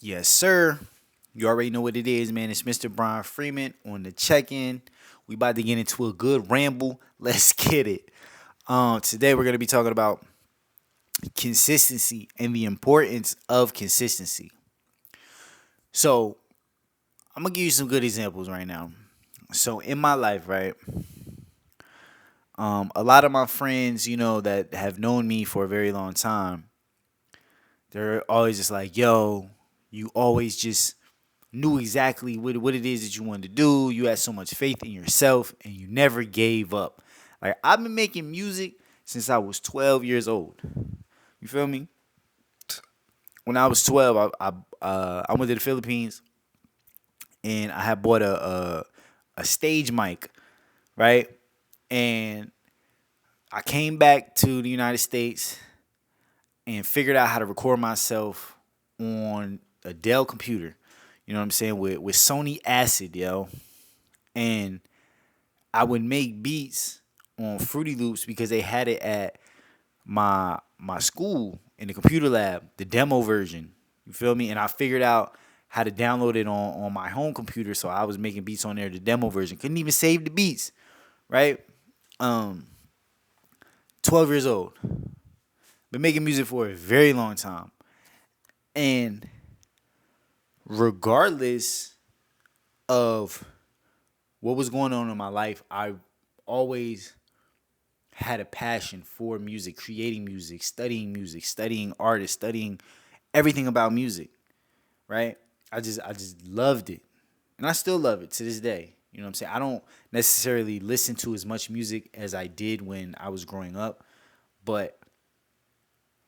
Yes, sir. You already know what it is, man. It's Mr. Brian Freeman on the check-in. We about to get into a good ramble. Let's get it. Today we're gonna be talking about consistency and the importance of consistency. So I'm gonna give you some good examples right now. So in my life, right, a lot of my friends, that have known me for a very long time, they're always just like, "Yo, you always just knew exactly what it is that you wanted to do. You had so much faith in yourself and you never gave up." Like I've been making music since I was 12 years old. You feel me? When I was 12, I went to the Philippines and I had bought a stage mic, right? And I came back to the United States and figured out how to record myself on a Dell computer. You know what I'm saying? With Sony Acid, yo. And I would make beats on Fruity Loops because they had it at my school in the computer lab, the demo version. You feel me? And I figured out how to download it on my home computer, so I was making beats on there, the demo version. Couldn't even save the beats, right? Um, 12 years old. Been making music for a very long time. And regardless of what was going on in my life, I always had a passion for music, studying artists, studying everything about music, right? I just loved it. And I still love it to this day. You know what I'm saying? I don't necessarily listen to as much music as I did when I was growing up, but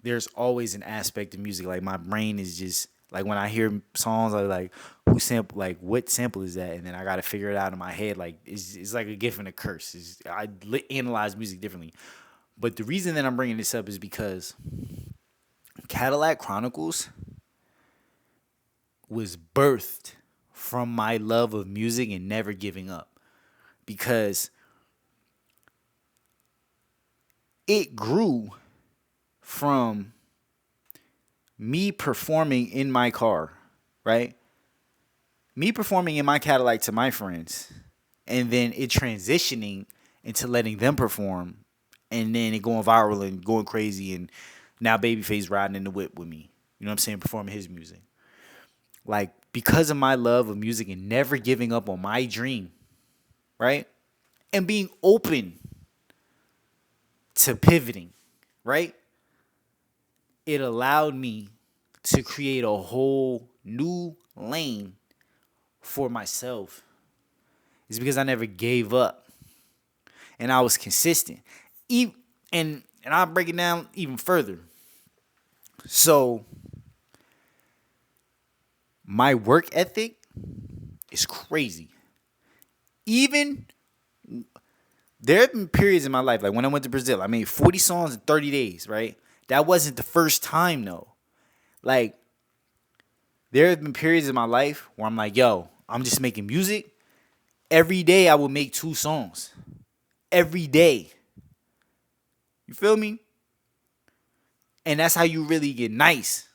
there's always an aspect of music. Like my brain is just like when I hear songs, I like like what sample is that, and then I got to figure it out in my head. Like it's like a gift and a curse. Analyze music differently. But the reason that I'm bringing this up is because Cadillac Chronicles was birthed from my love of music and never giving up, because it grew from me performing in my car, right? Me performing in my Cadillac to my friends, and then it transitioning into letting them perform, and then it going viral and going crazy, and now Babyface riding in the whip with me. You know what I'm saying? Performing his music. Like, because of my love of music and never giving up on my dream, right? And being open to pivoting, right? It allowed me to create a whole new lane for myself. It's because I never gave up and I was consistent. And I'll break it down even further. So my work ethic is crazy. Even there have been periods in my life, like when I went to Brazil, I made 40 songs in 30 days, right? That wasn't the first time though. Like, there have been periods in my life where I'm like, yo, I'm just making music. Every day I will make 2 songs. Every day. You feel me? And that's how you really get nice.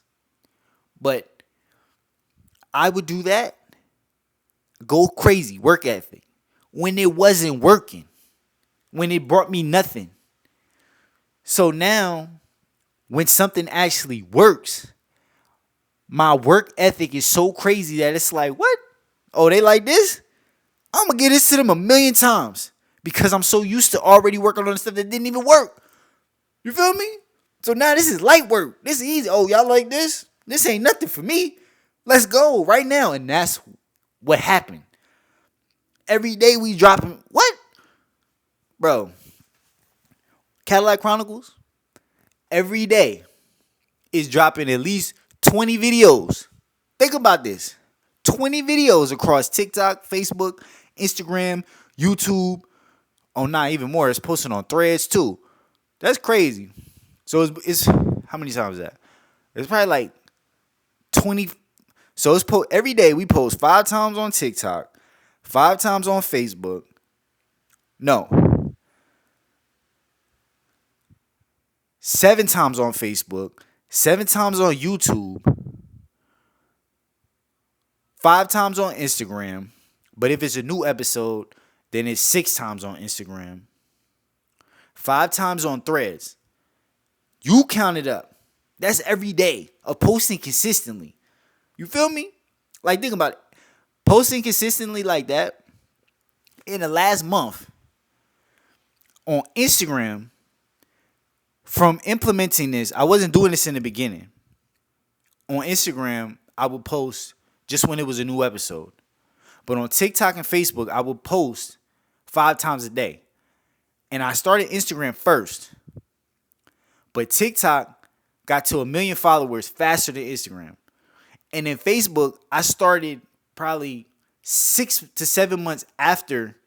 But I would do that, go crazy, work ethic, when it wasn't working, when it brought me nothing. So now, when something actually works, my work ethic is so crazy that it's like, what? Oh, they like this? I'm going to give this to them a million times because I'm so used to already working on stuff that didn't even work. You feel me? So now this is light work. This is easy. Oh, y'all like this? This ain't nothing for me. Let's go right now. And that's what happened. Every day we dropping. What? Bro. Cadillac Chronicles, every day is dropping at least 20 videos. Think about this. 20 videos across TikTok, Facebook, Instagram, YouTube. Oh, not even more. It's posted on Threads too. That's crazy. So it's how many times is that? It's probably like 20. So it's every day we post 5 times on TikTok, 5 times on Facebook. No. 7 times on Facebook, 7 times on YouTube, 5 times on Instagram. But if it's a new episode, then it's 6 times on Instagram. 5 times on Threads. You count it up. That's every day of posting consistently. You feel me? Like, think about it. Posting consistently like that in the last month on Instagram, from implementing this, I wasn't doing this in the beginning. On Instagram, I would post just when it was a new episode. But on TikTok and Facebook, I would post 5 times a day. And I started Instagram first. But TikTok got to 1 million followers faster than Instagram. And then Facebook, I started probably 6 to 7 months after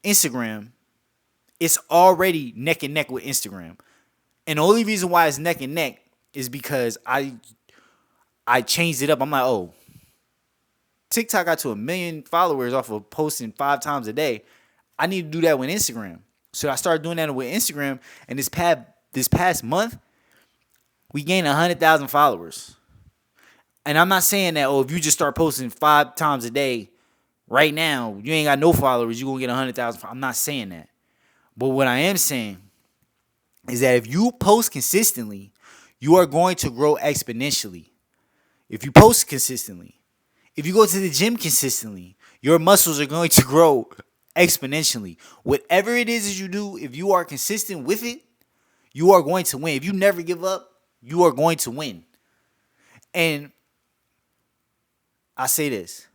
Instagram. It's already neck and neck with Instagram. And the only reason why it's neck and neck is because I changed it up. I'm like, oh, TikTok got to 1 million followers off of posting 5 times a day. I need to do that with Instagram. So I started doing that with Instagram. And this past month, we gained 100,000 followers. And I'm not saying that, if you just start posting 5 times a day right now, you ain't got no followers, you're going to get 100,000. I'm not saying that. But what I am saying is that if you post consistently, you are going to grow exponentially. If you post consistently, if you go to the gym consistently, your muscles are going to grow exponentially. Whatever it is that you do, if you are consistent with it, you are going to win. If you never give up, you are going to win. And I say this.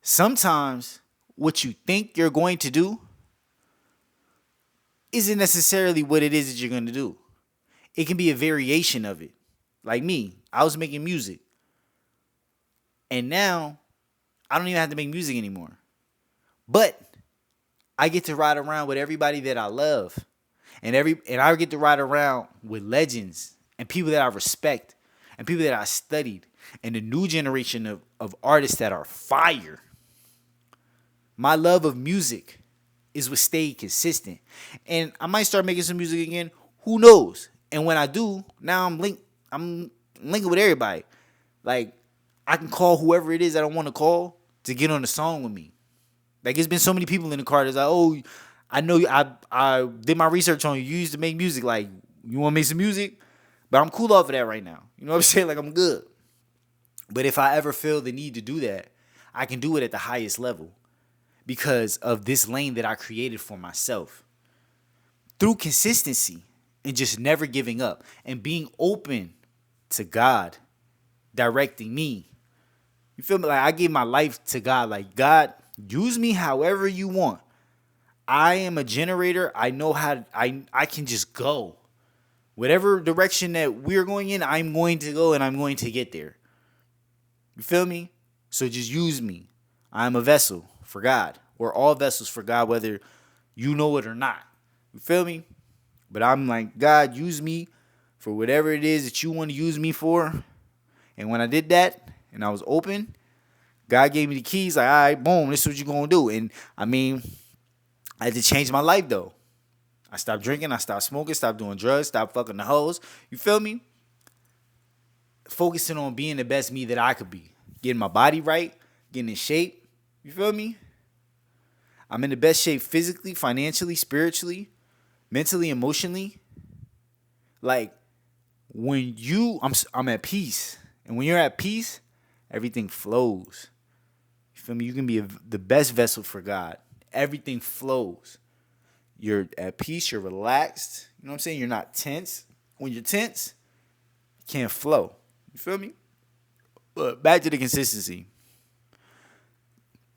Sometimes what you think you're going to do isn't necessarily what it is that you're going to do. It can be a variation of it. Like me, I was making music. And now I don't even have to make music anymore. But I get to ride around with everybody that I love. And I get to ride around with legends and people that I respect and people that I studied and the new generation of artists that are fire. My love of music is what stayed consistent. And I might start making some music again. Who knows? And when I do, now I'm linking with everybody. Like, I can call whoever it is that I want to call to get on the song with me. Like, it's been so many people in the car that's like, oh, I know I did my research on you. You used to make music. Like, you want to make some music? But I'm cool off of that right now. You know what I'm saying? Like, I'm good. But if I ever feel the need to do that, I can do it at the highest level because of this lane that I created for myself. Through consistency and just never giving up and being open to God directing me. You feel me? Like, I gave my life to God. Like, God, use me however you want. I am a generator. I know how I can just go. Whatever direction that we're going in, I'm going to go and I'm going to get there. You feel me? So just use me. I'm a vessel for God. We're all vessels for God, whether you know it or not. You feel me? But I'm like, God, use me for whatever it is that you want to use me for. And when I did that and I was open, God gave me the keys. Like, all right, boom, this is what you're going to do. And I mean, I had to change my life, though. I stopped drinking. I stopped smoking. Stopped doing drugs. Stopped fucking the hoes. You feel me? Focusing on being the best me that I could be. Getting my body right. Getting in shape. You feel me? I'm in the best shape physically, financially, spiritually, mentally, emotionally. Like, when I'm at peace. And when you're at peace, everything flows. You feel me? You can be the best vessel for God. Everything flows. You're at peace. You're relaxed. You know what I'm saying? You're not tense. When you're tense, you can't flow. You feel me? But back to the consistency.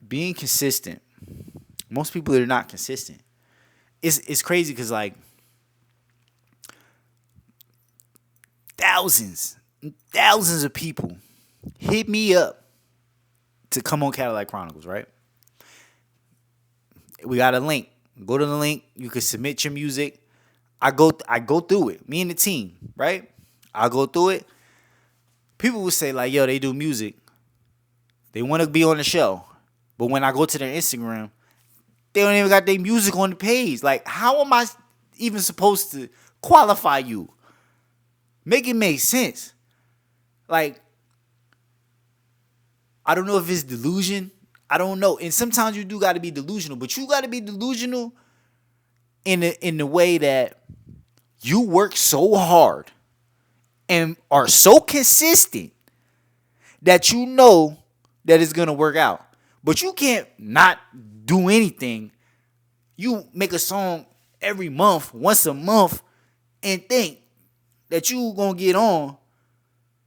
Being consistent. Most people are not consistent. It's crazy because, like, thousands of people hit me up to come on Cadillac Chronicles, right? We got a link. Go to the link. You can submit your music. I go through it. Me and the team, right? I go through it. People will say, like, yo, they do music. They want to be on the show. But when I go to their Instagram, they don't even got their music on the page. Like, how am I even supposed to qualify you? Make it make sense. Like, I don't know if it's delusion. I don't know. And sometimes you do got to be delusional, but you got to be delusional in the way that you work so hard and are so consistent that you know that it's gonna work out. But you can't not do anything. You make a song every month, once a month, and think that you gonna get on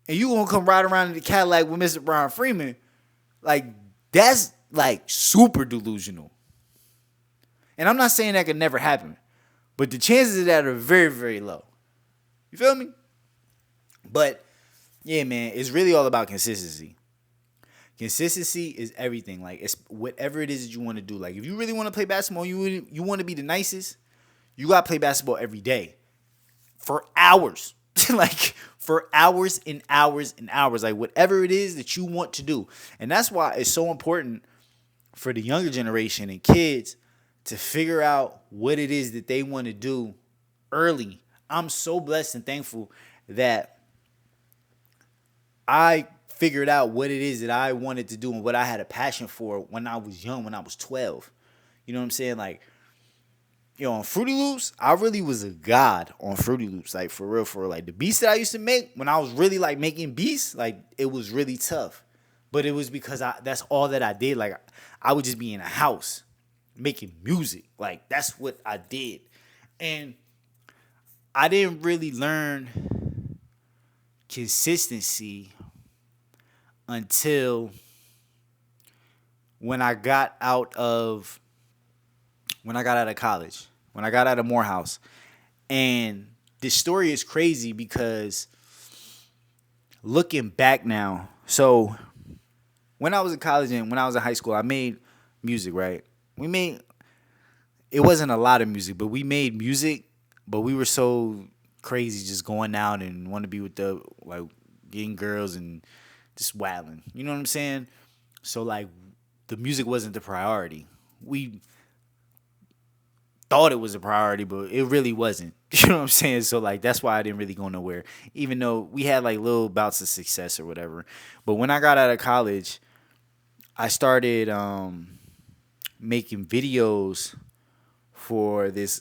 and you gonna come right around in the Cadillac with Mr. Brian Freeman. Like, that's like super delusional. And I'm not saying that could never happen, but the chances of that are very, very low. You feel me? But yeah, man, it's really all about consistency. Consistency is everything. Like, it's whatever it is that you want to do. Like, if you really want to play basketball, you want to be the nicest, you got to play basketball every day for hours. Like, for hours and hours and hours. Like, whatever it is that you want to do. And that's why it's so important for the younger generation and kids to figure out what it is that they want to do early. I'm so blessed and thankful that I figured out what it is that I wanted to do and what I had a passion for when I was young, when I was 12. You know what I'm saying? Like, on Fruity Loops, I really was a god on Fruity Loops. Like, for real. Like, the beats that I used to make, when I was really, like, making beats, like, it was really tough. But it was because that's all that I did. Like, I would just be in a house making music. Like, that's what I did. And I didn't really learn consistency until when I got out of college, when I got out of Morehouse. And this story is crazy because looking back now, so when I was in college and when I was in high school, I made music, right? It wasn't a lot of music, but we made music, but we were so crazy just going out and want to be with getting girls and just wilding. You know what I'm saying? So, like, the music wasn't the priority. We thought it was a priority, but it really wasn't. You know what I'm saying? So, like, that's why I didn't really go nowhere, even though we had, like, little bouts of success or whatever. But when I got out of college, I started making videos for this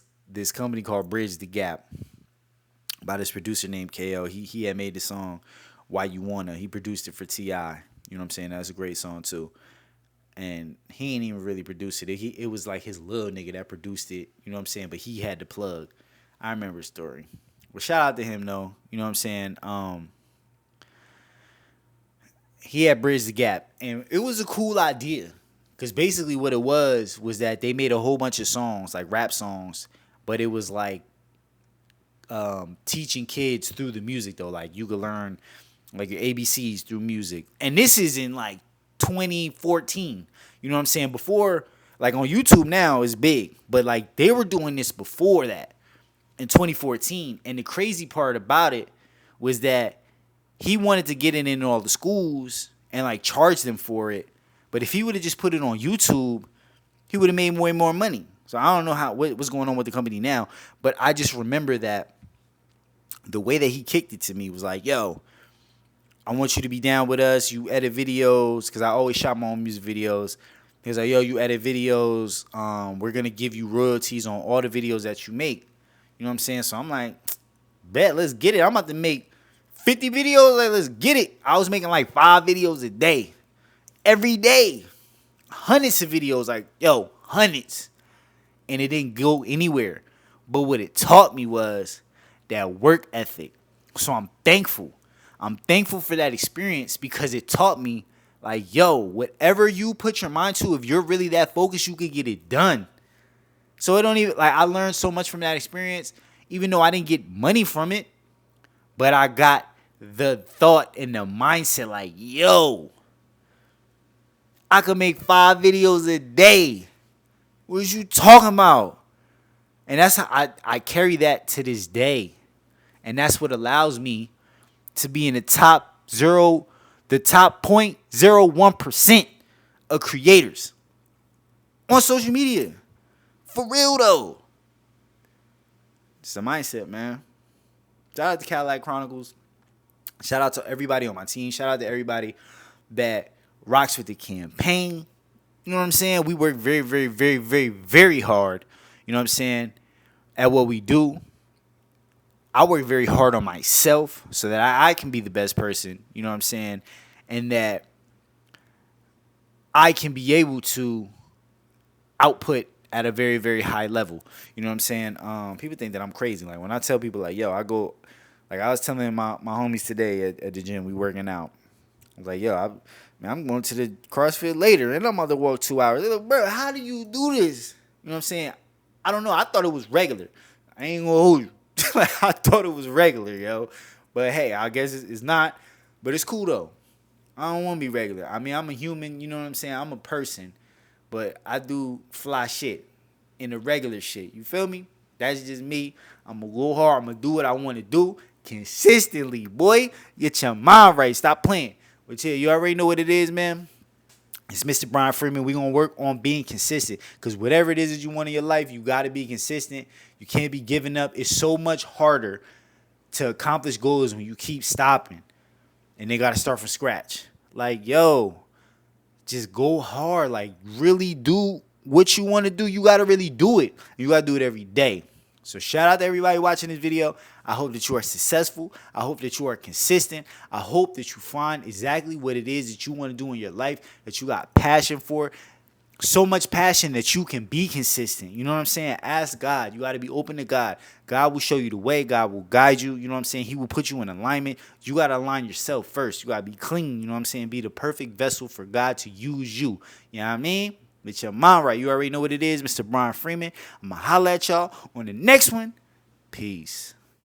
company called Bridge the Gap by this producer named KO. He had made the song Why You Wanna. He produced it for T.I. You know what I'm saying? That's a great song too. And he ain't even really produced it. It was like his little nigga that produced it. You know what I'm saying? But he had the plug. I remember the story. Well, shout out to him though. You know what I'm saying? He had Bridge the Gap. And it was a cool idea. Because basically what it was that they made a whole bunch of songs, like rap songs. But it was like teaching kids through the music though. Like, you could learn like your ABCs through music. And this is in like 2014. You know what I'm saying? Before, like, on YouTube now is big, but like they were doing this before that in 2014. And the crazy part about it was that he wanted to get it in all the schools and like charge them for it. But if he would have just put it on YouTube, he would have made way more money. So I don't know what's going on with the company now, but I just remember that the way that he kicked it to me was like, yo, I want you to be down with us. You edit videos, because I always shot my own music videos. He was like, yo, you edit videos. We're going to give you royalties on all the videos that you make. You know what I'm saying? So I'm like, bet, let's get it. I'm about to make 50 videos. Like, let's get it. I was making like 5 videos a day. Every day. Hundreds of videos. Like, yo, hundreds. And it didn't go anywhere. But what it taught me was that work ethic. So I'm thankful. I'm thankful for that experience because it taught me, like, yo, whatever you put your mind to, if you're really that focused, you can get it done. So it don't even, like, I learned so much from that experience, even though I didn't get money from it, but I got the thought and the mindset, like, yo, I could make 5 videos a day. What is you talking about? And that's how I carry that to this day. And that's what allows me to be in the top 0.01% of creators on social media. For real though. It's a mindset, man. Shout out to Cadillac Chronicles. Shout out to everybody on my team. Shout out to everybody that rocks with the campaign. You know what I'm saying? We work very, very, very, very, very hard. You know what I'm saying? At what we do. I work very hard on myself so that I can be the best person. You know what I'm saying? And that I can be able to output at a very, very high level. You know what I'm saying? People think that I'm crazy. Like when I tell people like, yo, I go, like I was telling my homies today at the gym, we working out. I was like, yo, I'm going to the CrossFit later and I'm about to walk 2 hours. They're like, bro, how do you do this? You know what I'm saying? I don't know. I thought it was regular. I ain't gonna hold you. Like I thought it was regular, yo. But hey, I guess it's not. But it's cool though. I don't want to be regular. I mean, I'm a human. You know what I'm saying? I'm a person. But I do fly shit in the regular shit. You feel me? That's just me. I'm going to go hard. I'm going to do what I want to do consistently, boy. Get your mind right. Stop playing. But yeah, you already know what it is, man. It's Mr. Brian Freeman. We're going to work on being consistent. Because whatever it is that you want in your life, you got to be consistent. You can't be giving up. It's so much harder to accomplish goals when you keep stopping. And they got to start from scratch. Like, yo, just go hard. Like, really do what you want to do. You got to really do it. You got to do it every day. So shout out to everybody watching this video. I hope that you are successful. I hope that you are consistent. I hope that you find exactly what it is that you want to do in your life, that you got passion for. So much passion that you can be consistent. You know what I'm saying? Ask God. You got to be open to God. God will show you the way. God will guide you. You know what I'm saying? He will put you in alignment. You got to align yourself first. You got to be clean. You know what I'm saying? Be the perfect vessel for God to use you. You know what I mean? Get your mind right. You already know what it is, Mr. Brian Freeman. I'm going to holla at y'all on the next one. Peace.